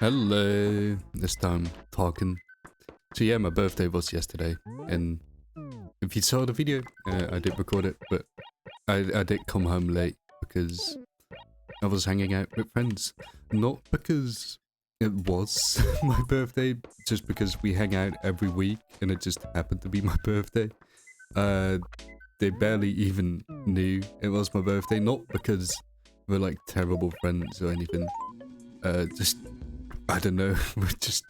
Hello, this time talking. So yeah, my birthday was yesterday, and if you saw the video, I did record it, but I did come home late because I was hanging out with friends. Not because it was my birthday, just because we hang out every week, and it just happened to be my birthday. They barely even knew it was my birthday, not because we're like terrible friends or anything. Just I don't know, we're just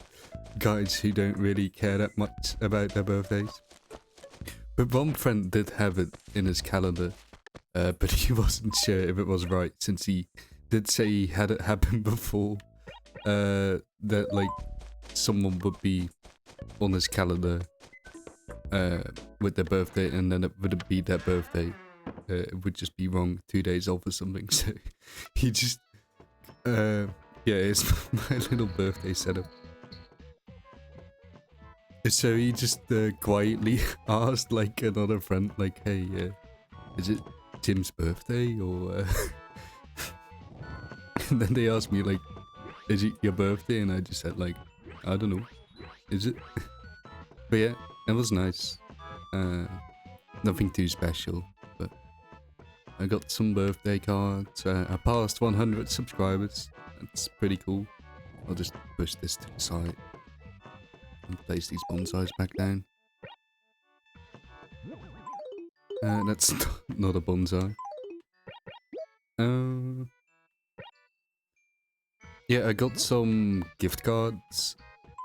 guys who don't really care that much about their birthdays. But one friend did have it in his calendar, but he wasn't sure if it was right, since he did say he had it happen before, that like someone would be on his calendar with their birthday, and then it wouldn't be their birthday. It would just be wrong 2 days off or something. So he just yeah, it's my little birthday setup. So he just quietly asked like another friend, like, "Hey, is it Jim's birthday?" Or and then they asked me like, "Is it your birthday?" And I just said like, "I don't know, is it?" But yeah, it was nice. Nothing too special, but I got some birthday cards. I passed 100 subscribers. That's pretty cool. I'll just push this to the side and place these bonsais back down. That's not a bonsai. Yeah, I got some gift cards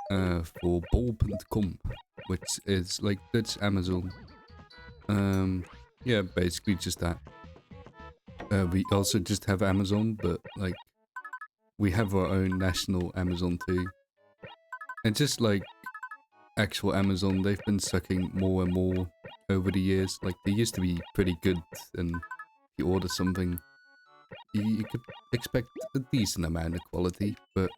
for bol.com, which is like Dutch Amazon. Yeah, basically just that. We also just have Amazon, but like we have our own national Amazon too. And just like actual Amazon, they've been sucking more and more over the years. Like they used to be pretty good, and if you order something, you could expect a decent amount of quality, but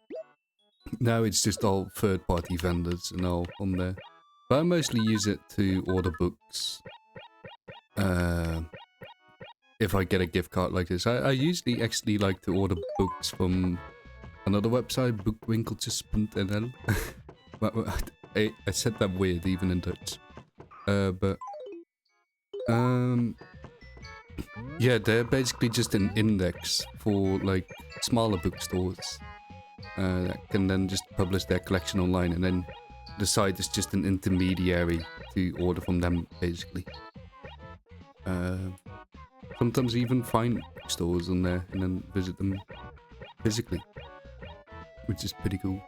now it's just all third-party vendors and all on there. But I mostly use it to order books. If I get a gift card like this, I usually actually like to order books from another website, bookwinkeltjes.nl. I said that weird, even in Dutch. But yeah, they're basically just an index for like smaller bookstores that can then just publish their collection online, and then the site is just an intermediary to order from them, basically. Sometimes even find stores on there and then visit them physically, which is pretty cool.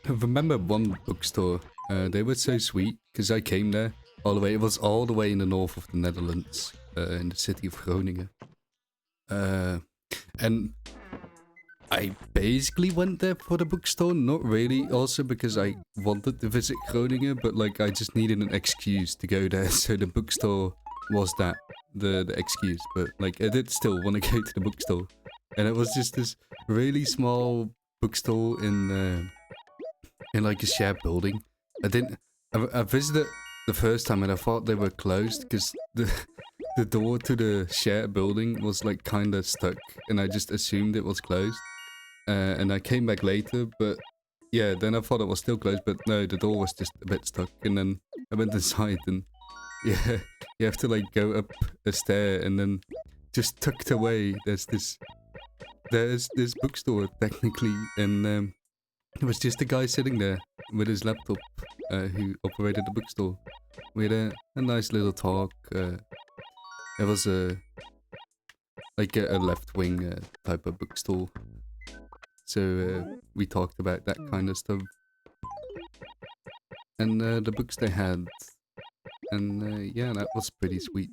I remember one bookstore, they were so sweet, because I came there all the way, it was all the way in the north of the Netherlands, in the city of Groningen. And I basically went there for the bookstore, not really, also because I wanted to visit Groningen, but like I just needed an excuse to go there, so the bookstore was that, the excuse, but like I did still want to go to the bookstore. And it was just this really small bookstore in like a shared building. I visited the first time and I thought they were closed, because the door to the shared building was like kinda stuck, and I just assumed it was closed. And I came back later, but yeah, then I thought it was still closed, but no, the door was just a bit stuck. And then I went inside, and yeah, you have to like go up a stair, and then just tucked away, there's this bookstore technically, and it was just a guy sitting there with his laptop, who operated the bookstore. We had a nice little talk. It was like a left-wing type of bookstore. So we talked about that kind of stuff. And the books they had. And yeah, that was pretty sweet.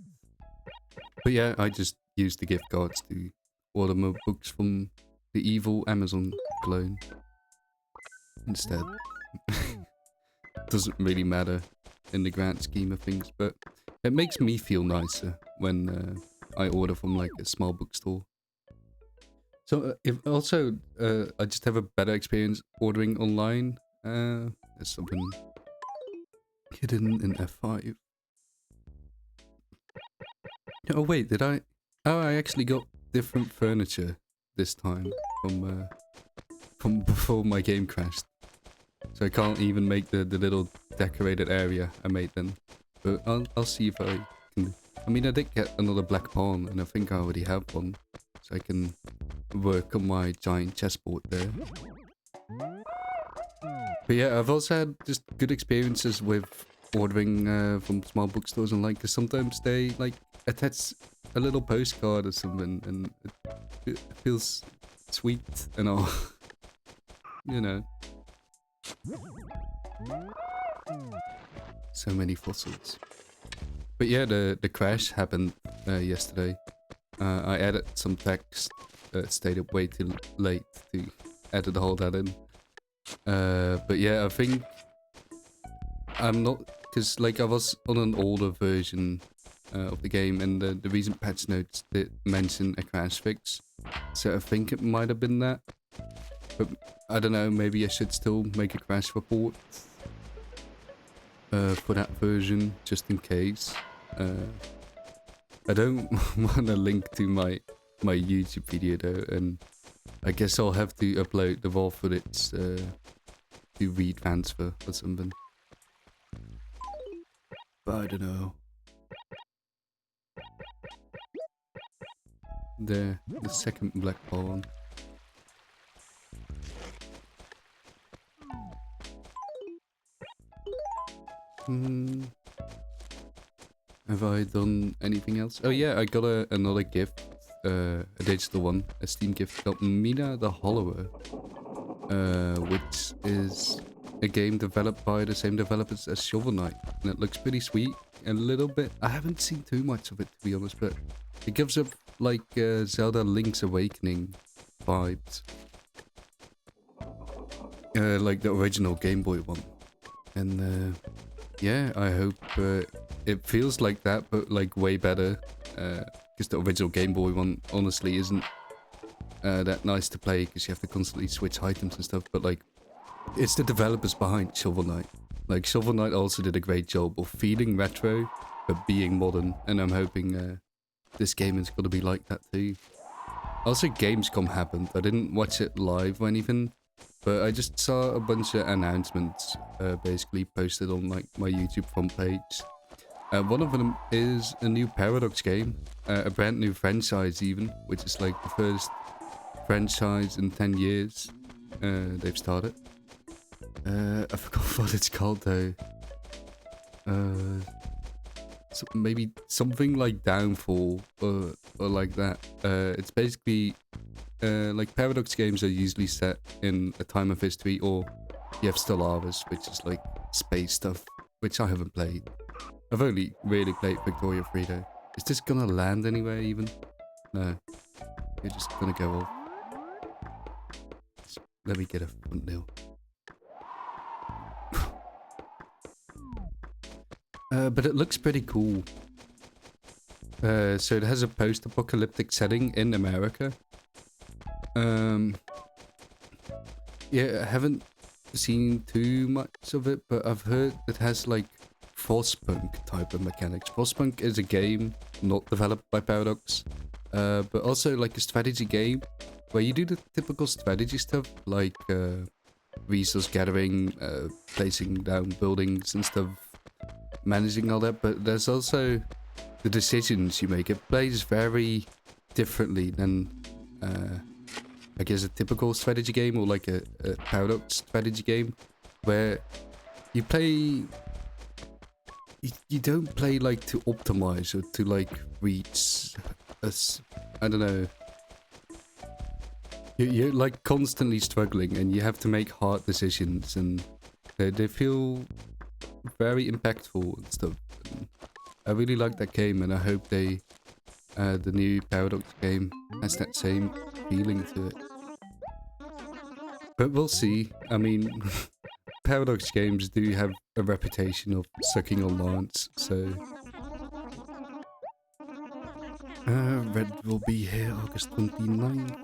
But yeah, I just used the gift cards to order my books from the evil Amazon clone instead. Doesn't really matter in the grand scheme of things, but it makes me feel nicer when I order from like a small bookstore. So if also I just have a better experience ordering online. There's something hidden in F5. Oh wait, did I? Oh, I actually got different furniture this time from before my game crashed. So I can't even make the little decorated area I made then. But I'll see if I can. I mean, I did get another black pawn, and I think I already have one, so I can work on my giant chessboard there. But yeah, I've also had just good experiences with ordering from small bookstores online, because sometimes they like attach a little postcard or something, and it feels sweet and all. You know. So many fossils. But yeah, the crash happened yesterday. I added some text, stayed up way too late to edit all that in. But yeah, I think I'm not, because like I was on an older version of the game, and the recent patch notes did mention a crash fix, so I think it might have been that. But I don't know, maybe I should still make a crash report for that version, just in case. I don't want to link to my YouTube video though, and I guess I'll have to upload the raw footage to retransfer or something. But I don't know. The second black pawn. Have I done anything else? Oh yeah, I got another gift, a digital one, a Steam gift called Mina the Hollower, which is a game developed by the same developers as Shovel Knight, and it looks pretty sweet. A little bit, I haven't seen too much of it to be honest, but it gives up like Zelda Link's Awakening vibes, like the original Game Boy one, and yeah, I hope it feels like that, but like way better, because the original Game Boy one honestly isn't that nice to play, because you have to constantly switch items and stuff. But like, it's the developers behind Shovel Knight. Like, Shovel Knight also did a great job of feeling retro but being modern, and I'm hoping this game is going to be like that too. Also, Gamescom happened. I didn't watch it live or anything, but I just saw a bunch of announcements basically posted on like my YouTube front page. One of them is a new Paradox game, a brand new franchise even, which is like the first franchise in 10 years they've started. I forgot what it's called though. So maybe something like Downfall or like that. It's basically like Paradox games are usually set in a time of history, or you have Stellaris, which is like space stuff, which I haven't played. I've only really played Victoria Fredo. Is this gonna land anywhere even? No. You're just gonna go off. Let me get a thumbnail. But it looks pretty cool. So it has a post-apocalyptic setting in America. Yeah, I haven't seen too much of it, but I've heard it has like Frostpunk type of mechanics. Frostpunk is a game not developed by Paradox, but also like a strategy game where you do the typical strategy stuff, like resource gathering, placing down buildings and stuff, managing all that, but there's also the decisions you make. It plays very differently than I guess a typical strategy game, or like a Paradox strategy game, where you play, you don't play like to optimize or to like reach I don't know, you're like constantly struggling and you have to make hard decisions, and they feel very impactful and stuff. And I really like that game, and I hope the new Paradox game has that same feeling to it. But we'll see. I mean, Paradox games do have a reputation of sucking on lines, so Red will be here August 29th.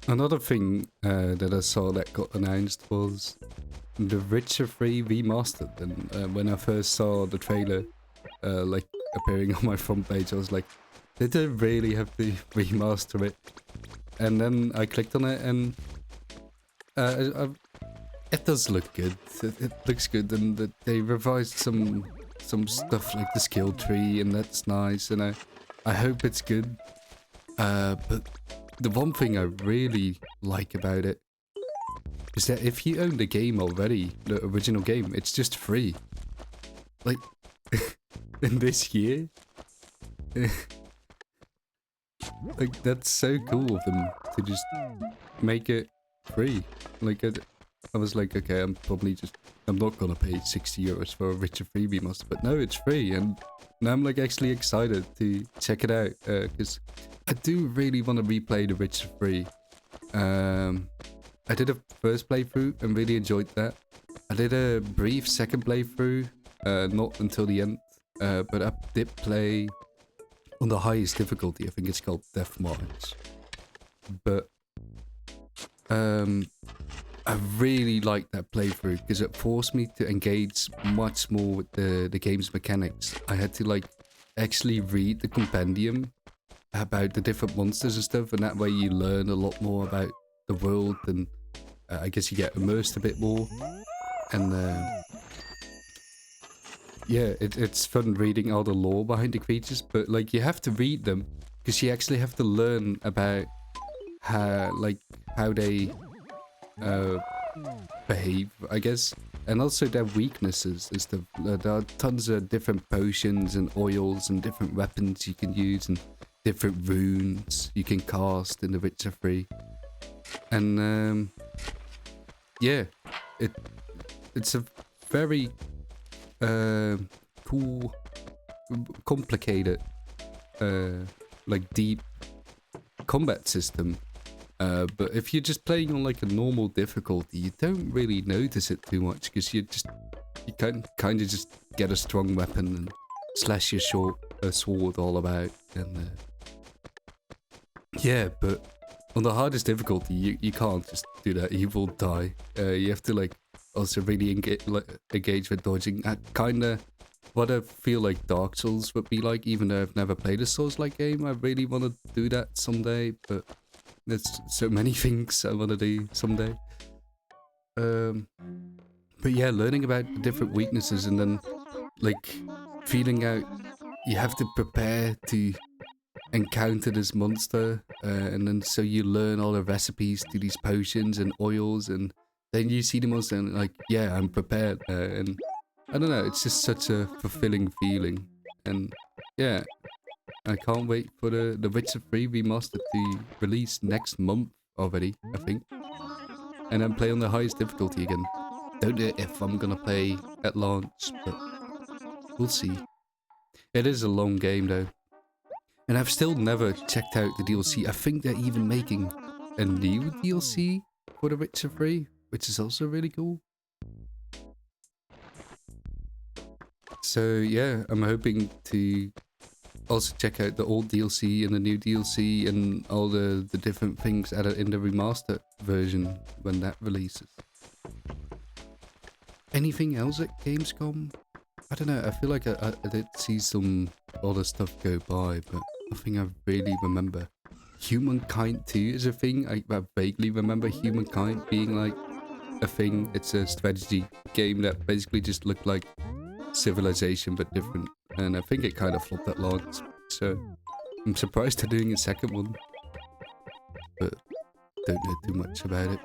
Another thing that I saw that got announced was The Witcher 3 Remastered, and when I first saw the trailer like appearing on my front page, I was like, Did they really have to remaster it? And then I clicked on it, and it does look good. It looks good, and they revised some stuff like the skill tree, and that's nice. And I hope it's good. But the one thing I really like about it is that if you own the game already, the original game, it's just free. Like in this year. Like, that's so cool of them to just make it free. Like, I was like, okay, I'm not gonna pay 60 euros for a Witcher 3 remaster, but no, it's free, and now I'm like actually excited to check it out, because I do really want to replay the Witcher 3. I did a first playthrough and really enjoyed that. I did a brief second playthrough, not until the end, but I did play on the highest difficulty. I think it's called Death March. But I really liked that playthrough because it forced me to engage much more with the game's mechanics. I had to like actually read the compendium about the different monsters and stuff, and that way you learn a lot more about the world, and I guess you get immersed a bit more. And yeah, it's fun reading all the lore behind the creatures, but like you have to read them because you actually have to learn about how they behave, I guess, and also their weaknesses and stuff. There are tons of different potions and oils and different weapons you can use and different runes you can cast in The Witcher 3. And yeah, it's a very cool, complicated, like deep combat system. But if you're just playing on like a normal difficulty, you don't really notice it too much because you can kind of just get a strong weapon and slash your sword all about. And yeah, but on the hardest difficulty, you can't just do that. You will die. You have to like also really engage with dodging. Kind of what I feel like Dark Souls would be like, even though I've never played a Souls-like game. I really want to do that someday, but there's so many things I want to do someday. But yeah, learning about the different weaknesses and then like feeling out you have to prepare to encounter this monster, and then so you learn all the recipes to these potions and oils, and then you see the monster and like, yeah, I'm prepared, and I don't know, it's just such a fulfilling feeling. And yeah, I can't wait for the Witcher 3 remaster to release next month already, I think, and then play on the highest difficulty again. Don't know if I'm gonna play at launch, but we'll see. It is a long game though. And I've still never checked out the DLC. I think they're even making a new DLC for The Witcher 3, which is also really cool. So yeah, I'm hoping to also check out the old DLC and the new DLC and all the different things added in the remastered version when that releases. Anything else at Gamescom? I don't know, I feel like I did see some other stuff go by, but nothing I really remember. Humankind 2 is a thing. I vaguely remember Humankind being like a thing. It's a strategy game that basically just looked like Civilization but different, and I think it kind of flopped at launch, so I'm surprised they're doing a second one, but don't know too much about it.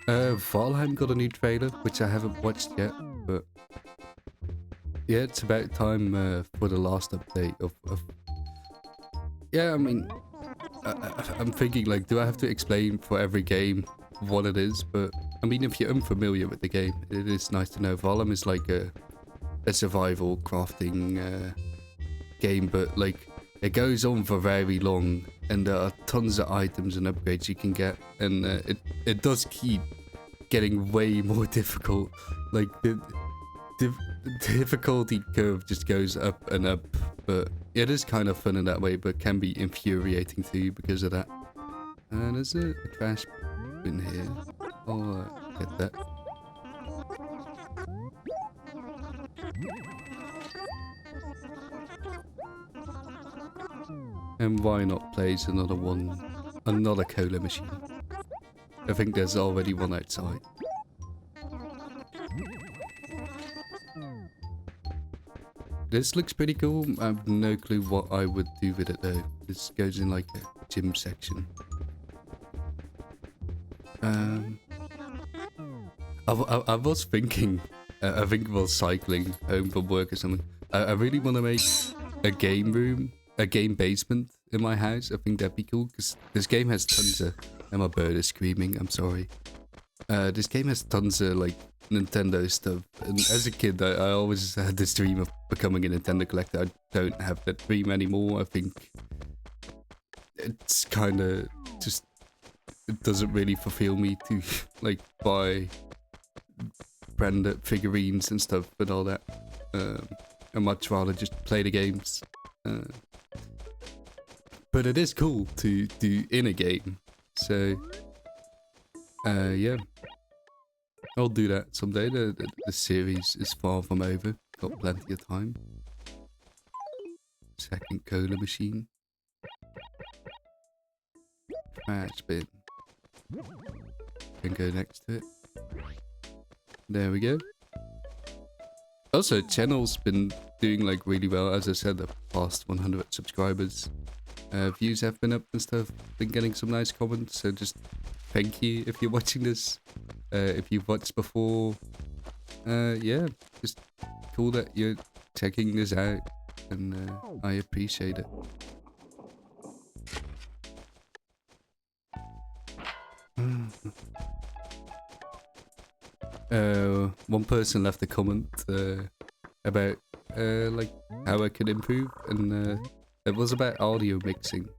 Valheim got a new trailer, which I haven't watched yet, but yeah, it's about time for the last update of yeah, I mean, I'm thinking like, do I have to explain for every game what it is? But I mean, if you're unfamiliar with the game, it is nice to know. Valheim is like a survival crafting game, but like it goes on for very long, and there are tons of items and upgrades you can get, and it does keep getting way more difficult. Like the difficulty curve just goes up and up, but it is kind of fun in that way, but can be infuriating too because of that. And there's a trash bin here. I'll get that. And why not place another cola machine? I think there's already one outside. This looks pretty cool. I have no clue what I would do with it though. This goes in like a gym section. I was thinking, I think while cycling home from work or something, I really want to make a game room, a game basement in my house. I think that'd be cool because this game has tons of, and my bird is screaming, I'm sorry. This game has tons of like Nintendo stuff, and as a kid I always had this dream of becoming a Nintendo collector. I don't have that dream anymore. I think it's kind of just, it doesn't really fulfill me to like buy branded figurines and stuff and all that. I'd much rather just play the games. But it is cool to do in a game, so yeah, I'll do that someday. The series is far from over. Got plenty of time. Second cola machine. Trash bin. Can go next to it. There we go. Also, channel's been doing like really well. As I said, the past 100 subscribers. Views have been up and stuff. Been getting some nice comments. So just thank you if you're watching this. If you've watched before. Yeah, just cool that you're checking this out. And I appreciate it. One person left a comment about like how I could improve, and it was about audio mixing.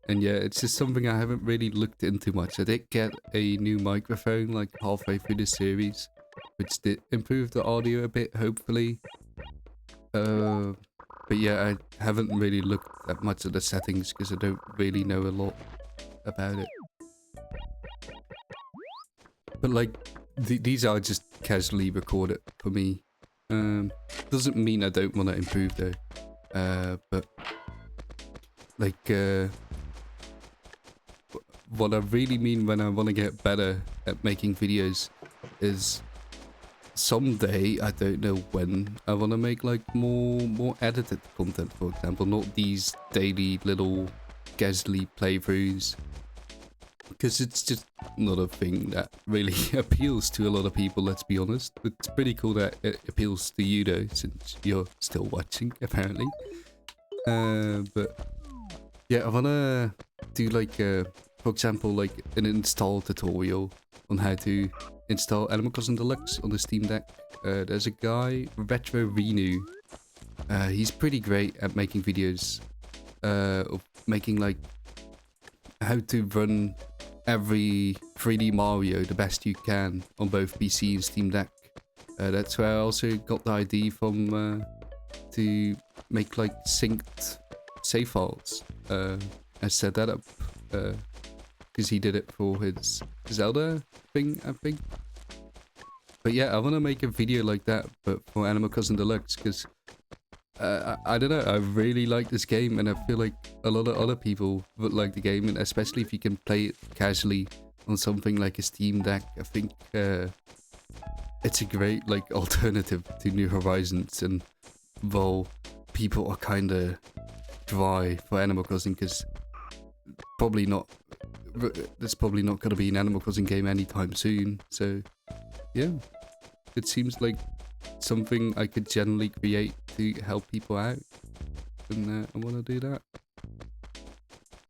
And yeah, it's just something I haven't really looked into much. I did get a new microphone like halfway through the series, which did improve the audio a bit, hopefully. But yeah, I haven't really looked at much of the settings because I don't really know a lot about it. But like, these are just casually recorded for me. Doesn't mean I don't want to improve though. But like, what I really mean when I want to get better at making videos is someday, I don't know when, I want to make like more edited content, for example, not these daily little casually playthroughs. Because it's just not a thing that really appeals to a lot of people, let's be honest. It's pretty cool that it appeals to you though, since you're still watching, apparently. But yeah, I wanna do like, for example, like an install tutorial on how to install Animal Crossing Deluxe on the Steam Deck. There's a guy, Retro Renu. He's pretty great at making videos of making like how to run every 3D Mario the best you can on both PC and Steam Deck. That's where I also got the idea from to make like synced save files. I set that up because he did it for his Zelda thing, I think. But yeah, I want to make a video like that, but for Animal Crossing Deluxe, because I don't know, I really like this game, and I feel like a lot of other people would like the game, and especially if you can play it casually on something like a Steam Deck. I think it's a great like alternative to New Horizons, and while people are kind of dry for Animal Crossing, because there's probably not going to be an Animal Crossing game anytime soon, so yeah, it seems like something I could generally create to help people out, and I want to do that.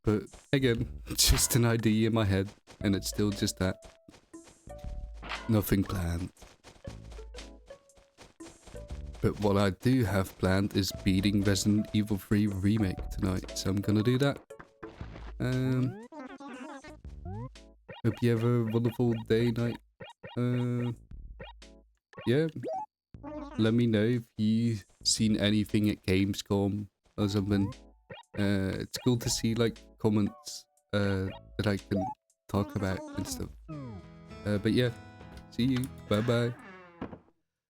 But again, just an idea in my head, and it's still just that. Nothing planned. But what I do have planned is beating Resident Evil 3 Remake tonight, so I'm gonna do that. Hope you have a wonderful day, night. Yeah. Let me know if you've seen anything at Gamescom or something. It's cool to see like comments that I can talk about and stuff. But yeah, see you. Bye bye.